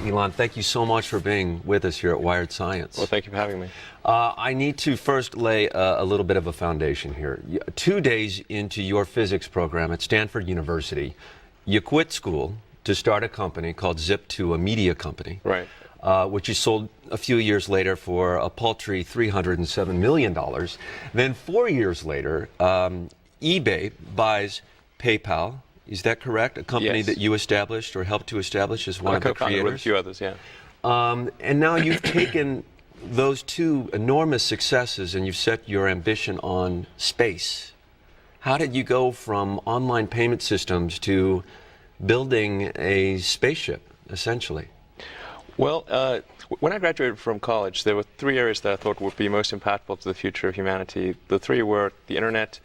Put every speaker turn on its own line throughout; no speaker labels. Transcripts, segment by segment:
Elon, thank you so much for being with us here at Wired Science.
Well, thank you for having me.
I need to first lay a little bit of a foundation here. 2 days into your physics program at Stanford University, you quit school to start a company called Zip2, a media company,
Right.
Which you sold a few years later for a paltry $307 million. Then 4 years later, eBay buys PayPal. Is that correct? A company
Yes.
that you established or helped to establish as one of the
Co-founded
creators?
with a few others, yeah.
And now you've taken those two enormous successes and you've set your ambition on space. How did you go from online payment systems to building a spaceship, essentially?
Well, when I graduated from college, there were 3 areas that I thought would be most impactful to the future of humanity. The 3 were the internet,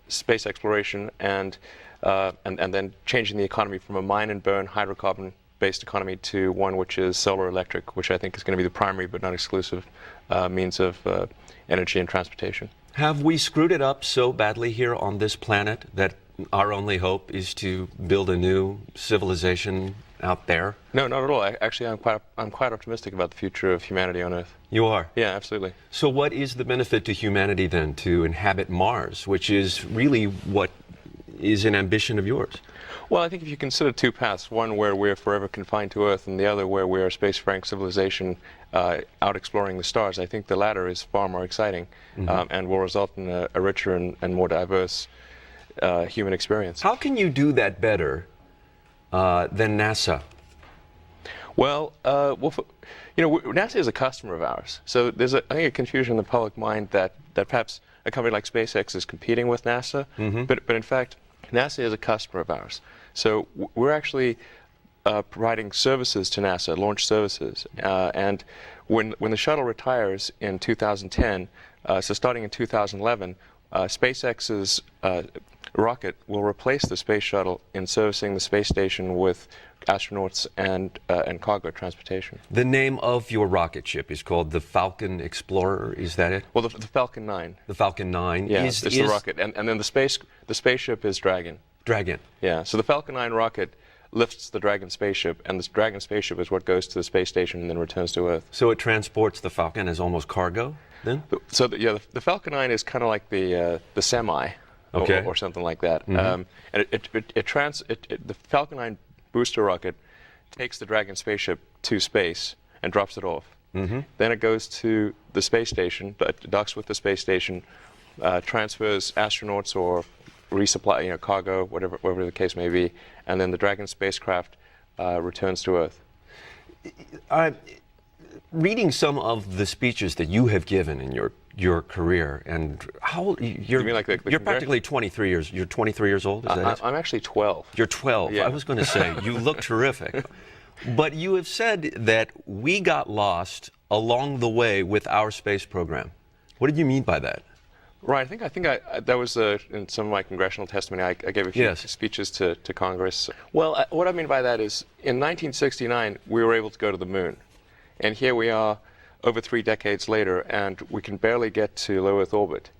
space exploration, and then changing the economy from a mine and burn hydrocarbon-based economy to one which is solar electric, which I think is going to be the primary but not exclusive means of energy and transportation.
Have we screwed it up so badly here on this planet that our only hope is to build a new civilization out there?
No, not at all. Actually, I'm quite optimistic about the future of humanity on Earth.
You are?
Yeah, absolutely.
So what is the benefit to humanity then to inhabit Mars, which is really what is an ambition of yours?
Well, I think if you consider 2 paths, one where we're forever confined to Earth and the other where we're a spacefaring civilization out exploring the stars, I think the latter is far more exciting and will result in a richer and more diverse human experience.
How can you do that better than NASA?
Well, NASA is a customer of ours. So there's, I think, a confusion in the public mind that perhaps a company like SpaceX is competing with NASA, but in fact, NASA is a customer of ours. So we're actually providing services to NASA, launch services. And when the shuttle retires in 2010, so starting in 2011, SpaceX's rocket will replace the space shuttle in servicing the space station with astronauts and cargo transportation.
The name of your rocket ship is called the Falcon Explorer, is that it?
Well, the Falcon 9.
The Falcon 9
Yeah,
is
it's the rocket, and then the spaceship is Dragon.
Dragon.
Yeah, so the Falcon 9 rocket lifts the Dragon spaceship, and this Dragon spaceship is what goes to the space station and then returns to Earth.
So it transports the Falcon as almost cargo, then?
So the Falcon 9 is kind of like the semi,
Okay.
or something like that. And the Falcon 9 booster rocket takes the Dragon spaceship to space and drops it off. Then it goes to the space station, docks with the space station, transfers astronauts or resupply, cargo, whatever the case may be, and then the Dragon spacecraft returns to Earth.
Reading some of the speeches that you have given in your career, and how old you're?
You mean like the
you're practically 23 years. You're 23 years old. Is that it?
I'm actually 12.
You're 12.
Yeah.
I was going to say you look terrific, but you have said that we got lost along the way with our space program. What did you mean by that?
Right. I think that was in some of my congressional testimony. I gave a few speeches to Congress. Well, what I mean by that is, in 1969, we were able to go to the moon, and here we are, over 3 decades later, and we can barely get to low Earth orbit.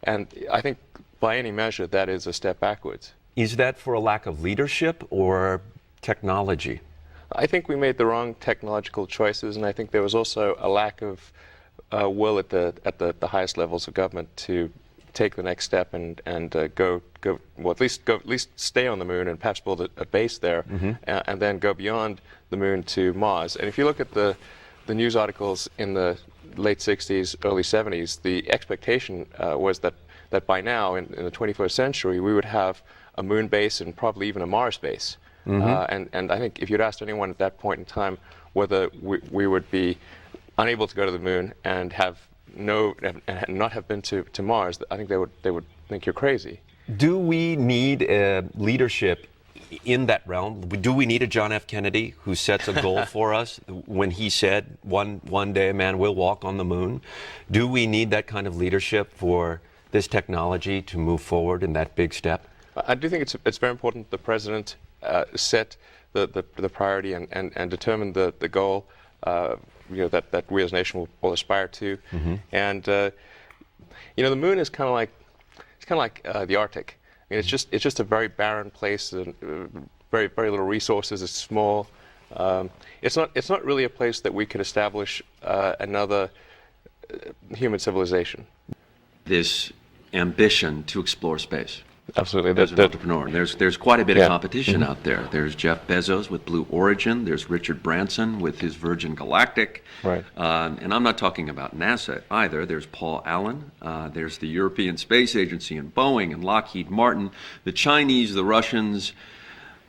And I think, by any measure, that is a step backwards.
Is that for a lack of leadership or technology?
I think we made the wrong technological choices, and I think there was also a lack of will at the highest levels of government to take the next step and go well, at least stay on the moon and perhaps build a base there, and then go beyond the moon to Mars. And if you look at the news articles in the late 60s, early 70s, the expectation was that by now, in the 21st century, we would have a moon base and probably even a Mars base. And I think if you'd asked anyone at that point in time whether we would be unable to go to the moon and not have been to Mars, I think they would think you're crazy.
Do we need leadership in that realm? Do we need a John F. Kennedy who sets a goal for us when he said one day a man will walk on the moon? Do we need that kind of leadership for this technology to move forward in that big step?
I do think it's very important the president set the priority and determine the goal that we as a nation will aspire to. And the moon is kind of like the Arctic. I mean, it's just a very barren place, and very little resources. It's small, It's not really a place that we could establish another human civilization.
This ambition to explore space.
Absolutely.
As an entrepreneur, there's quite a bit of
Yeah.
competition out there. There's Jeff Bezos with Blue Origin. There's Richard Branson with his Virgin Galactic.
Right.
And I'm not talking about NASA either. There's Paul Allen. There's the European Space Agency and Boeing and Lockheed Martin. The Chinese, the Russians.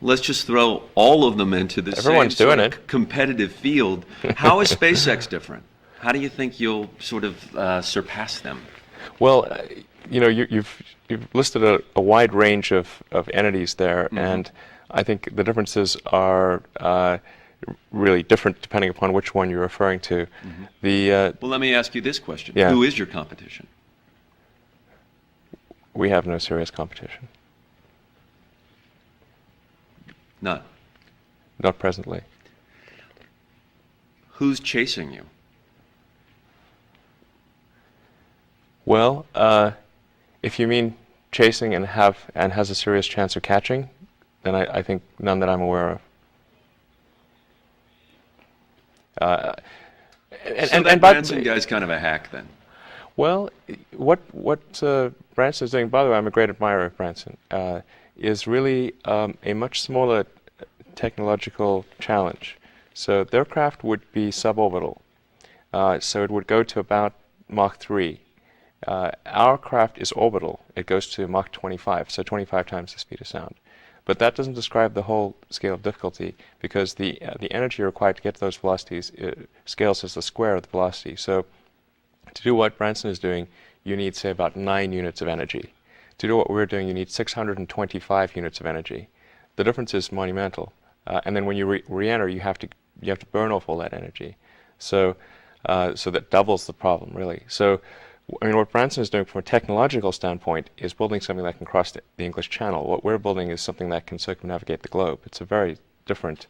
Let's just throw all of them into the
Everyone's
same
doing
sort of
it.
competitive field. How is SpaceX different? How do you think you'll sort of surpass them?
Well, you've listed a wide range of entities there, and I think the differences are really different depending upon which one you're referring to.
Well, let me ask you this question.
Yeah.
Who is your competition?
We have no serious competition.
None.
Not presently.
Who's chasing you?
Well, if you mean chasing and has a serious chance of catching, then I think none that I'm aware of.
So that Branson guy's kind of a hack then.
Well, what Branson is doing, by the way, I'm a great admirer of Branson, is really a much smaller technological challenge. So their craft would be suborbital. So it would go to about Mach 3. Our craft is orbital. It goes to Mach 25, so 25 times the speed of sound. But that doesn't describe the whole scale of difficulty, because the energy required to get to those velocities scales as the square of the velocity. So to do what Branson is doing, you need, say, about 9 units of energy. To do what we're doing, you need 625 units of energy. The difference is monumental. And then when you re-enter, you have to burn off all that energy. So that doubles the problem, really. So I mean, what Branson is doing from a technological standpoint is building something that can cross the English Channel. What we're building is something that can circumnavigate the globe. It's a very different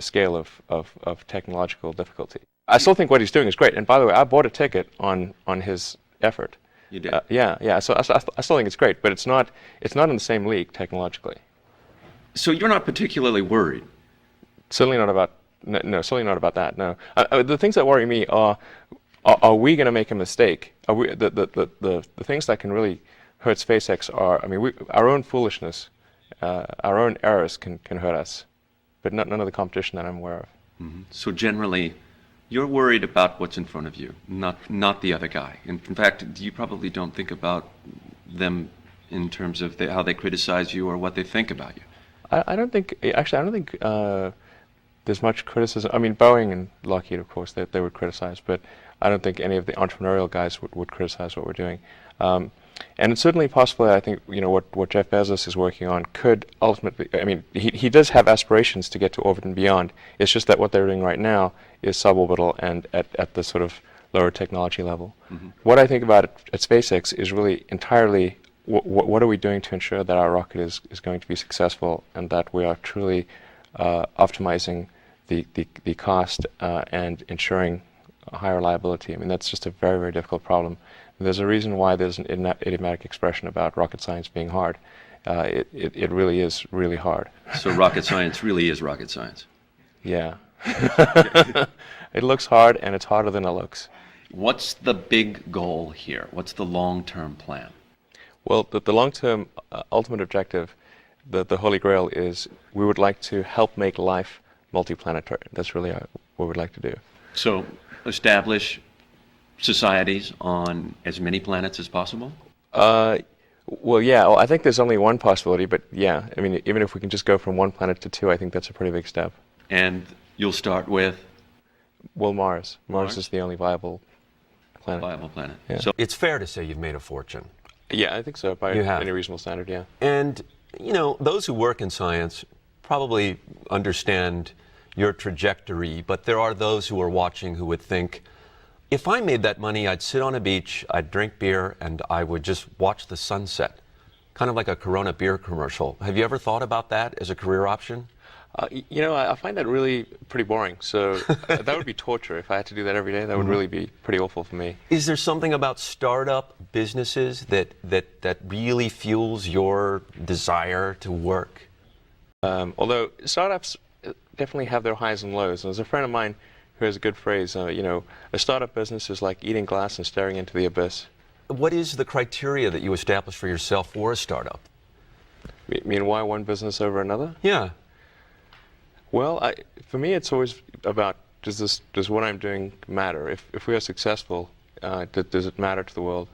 scale of technological difficulty. I still think what he's doing is great. And by the way, I bought a ticket on his effort.
You did?
Yeah. So I still think it's great, but it's not in the same league technologically.
So you're not particularly worried?
Certainly not about certainly not about that. No, the things that worry me are we going to make a mistake? Are we the things that can really hurt SpaceX are, I mean, our own foolishness, our own errors can hurt us, but none of the competition that I'm aware of.
Mm-hmm. So generally, you're worried about what's in front of you, not the other guy. In fact, you probably don't think about them in terms of how they criticize you or what they think about you.
I don't think there's much criticism. I mean, Boeing and Lockheed, of course, they would criticize, but I don't think any of the entrepreneurial guys would criticize what we're doing. And it's certainly possible that I think, what Jeff Bezos is working on could ultimately, I mean, he does have aspirations to get to orbit and beyond. It's just that what they're doing right now is suborbital and at the sort of lower technology level. Mm-hmm. What I think about at SpaceX is really entirely what are we doing to ensure that our rocket is going to be successful and that we are truly optimizing the cost and ensuring high reliability. I mean, that's just a very, very difficult problem. And there's a reason why there's an idiomatic expression about rocket science being hard. It really is really hard.
So rocket science really is rocket science.
Yeah. It looks hard, and it's harder than it looks.
What's the big goal here? What's the long-term plan?
Well, the long-term ultimate objective, the Holy Grail, is we would like to help make life multiplanetary. That's really what we'd like to do.
So establish societies on as many planets as possible?
Well, yeah. Well, I think there's only one possibility, but yeah. I mean, even if we can just go from one planet to two, I think that's a pretty big step.
And you'll start with?
Well, Mars. Mars is the only viable planet.
Viable planet.
Yeah.
So it's fair to say you've made a fortune.
Yeah, I think so, by any reasonable standard, yeah.
And, those who work in science probably understand your trajectory, but there are those who are watching who would think, if I made that money, I'd sit on a beach, I'd drink beer, and I would just watch the sunset. Kind of like a Corona beer commercial. Have you ever thought about that as a career option?
I find that really pretty boring. So that would be torture. If I had to do that every day, that would really be pretty awful for me.
Is there something about startup businesses that really fuels your desire to work?
Although startups definitely have their highs and lows. And there's a friend of mine who has a good phrase, a startup business is like eating glass and staring into the abyss.
What is the criteria that you establish for yourself for a startup?
You mean why one business over another?
Yeah.
Well, for me, it's always about, does what I'm doing matter? If we are successful, does it matter to the world?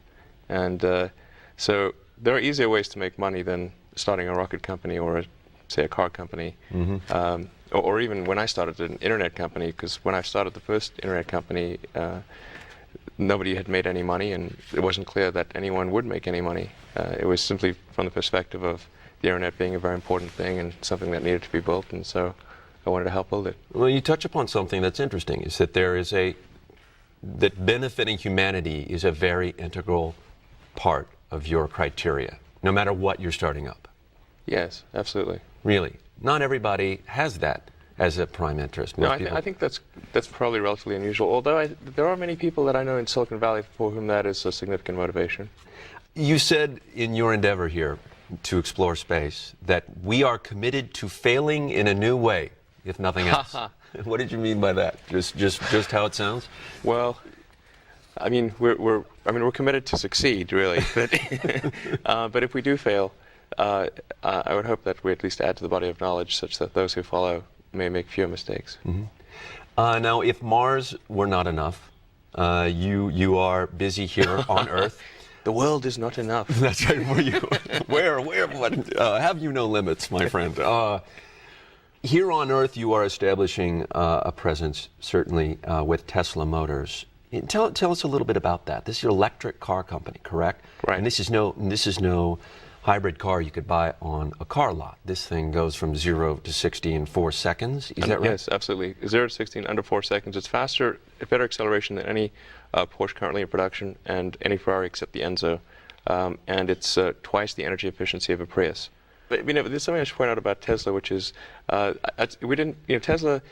And so there are easier ways to make money than starting a rocket company or, say, a car company. Mm-hmm. Or even when I started an internet company, because when I started the first internet company, nobody had made any money, and it wasn't clear that anyone would make any money. It was simply from the perspective of the internet being a very important thing and something that needed to be built, and so I wanted to help build it.
Well, you touch upon something that's interesting, is that that benefiting humanity is a very integral part of your criteria, no matter what you're starting up.
Yes, absolutely.
Really? Not everybody has that as a prime interest.
No, I think that's probably relatively unusual, although there are many people that I know in Silicon Valley for whom that is a significant motivation.
You said in your endeavor here to explore space that we are committed to failing in a new way, if nothing else. What did you mean by that? Just how it sounds?
Well, I mean we're committed to succeed, really. But if we do fail, I would hope that we at least add to the body of knowledge such that those who follow may make fewer mistakes.
Mm-hmm. Now, if Mars were not enough, you are busy here on Earth.
The world is not enough.
That's right. Where, what? Have you no limits, my friend? Here on Earth, you are establishing a presence, certainly, with Tesla Motors. Tell us a little bit about that. This is your electric car company, correct?
Right.
And this is no hybrid car you could buy on a car lot. This thing goes from 0 to 60 in 4 seconds. Is that right?
Yes, absolutely. 0 to 60 in under 4 seconds. It's faster, better acceleration than any Porsche currently in production and any Ferrari except the Enzo. And it's twice the energy efficiency of a Prius. But there's something I should point out about Tesla, which is Tesla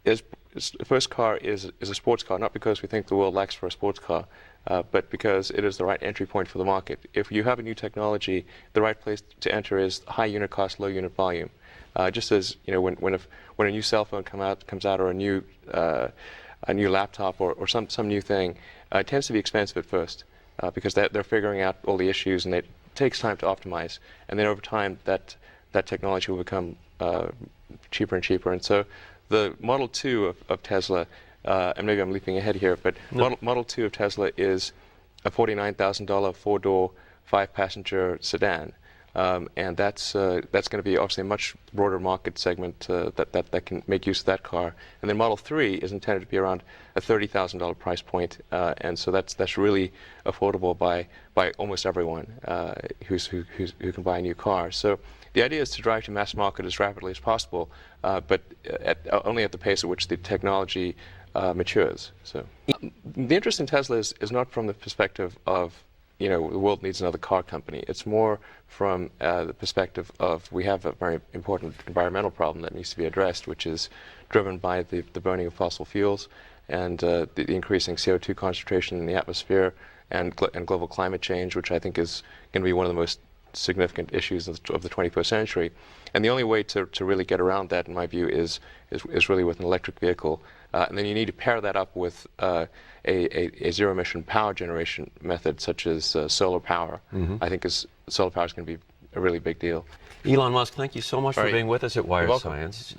is the first car is a sports car, not because we think the world lacks for a sports car, but because it is the right entry point for the market. If you have a new technology, the right place to enter is high unit cost, low unit volume. Just as when a new cell phone comes out, or a new laptop, or some new thing, it tends to be expensive at first because they're figuring out all the issues, and it takes time to optimize. And then over time, that technology will become cheaper and cheaper. And so the Model 2 of Tesla, and maybe I'm leaping ahead here, but no. Model 2 of Tesla is a $49,000 4-door, 5-passenger sedan. And that's going to be obviously a much broader market segment that can make use of that car. And then Model 3 is intended to be around a $30,000 price point, and so that's really affordable by almost everyone who can buy a new car. So the idea is to drive to mass market as rapidly as possible, but only at the pace at which the technology matures. So the interest in Tesla is not from the perspective of the world needs another car company. It's more from the perspective of we have a very important environmental problem that needs to be addressed, which is driven by the burning of fossil fuels and the increasing CO2 concentration in the atmosphere and global climate change, which I think is going to be one of the most significant issues of the 21st century. And the only way to really get around that, in my view, is really with an electric vehicle. And then you need to pair that up with a zero-emission power generation method, such as solar power. Mm-hmm. I think solar power is going to be a really big deal.
Elon Musk, thank you so much for being with us at Wire Science.